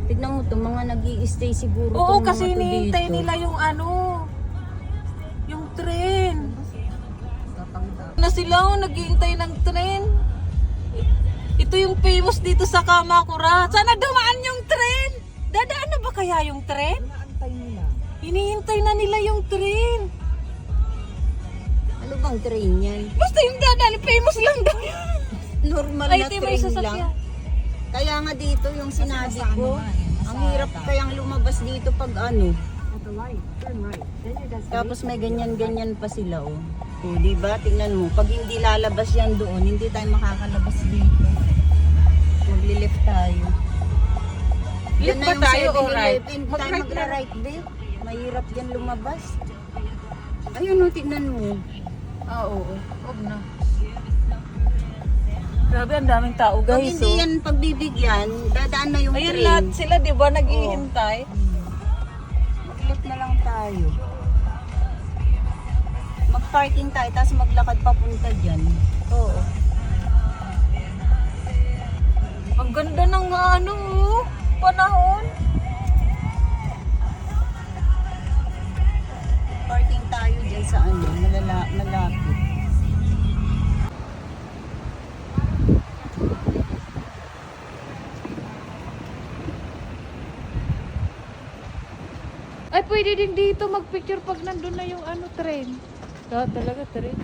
Tignan mo to, mga nag-i-stay siguro. Oo, tong kasi mga to hinihintay dito. nila yung yung tren. Na sila, naghihintay ng tren. Ito yung famous dito sa Kamakura. Sana dumaan yung tren. Dadaan na ba kaya yung tren? Naantay nila. Hinihintay na nila yung tren. Ano bang train yan? Basta yung dadaan, famous lang daw yan. Normal Ay, na ito yung may train sasakyan. lang. Kaya nga dito yung sinabi ko, ang hirap kayang lumabas dito pag ano. Tapos may ganyan-ganyan pa sila oh. O, di ba? Tingnan mo, pag hindi lalabas yan doon, hindi tayo makakalabas dito. Magli-left tayo. Left Yan na ba yung tayo o 7-Eleven. right? Hindi tayo Mag-right na. magra-right babe. Mahirap yan lumabas. Ayun oh, tingnan mo. Oo. Huwag na. Grabe, ang daming tao Pag guys. hindi yan pagbibigyan, dadaan na yung Ayun train. lahat sila, di ba, naghihintay? Mag-left na lang tayo. Mag-parking tayo, tapos maglakad papunta dyan. Oo. Ang ganda ng panahon. Parking tayo dyan sa malapit. Ay, pwede din dito magpicture pag nandun na yung train. Talaga, train.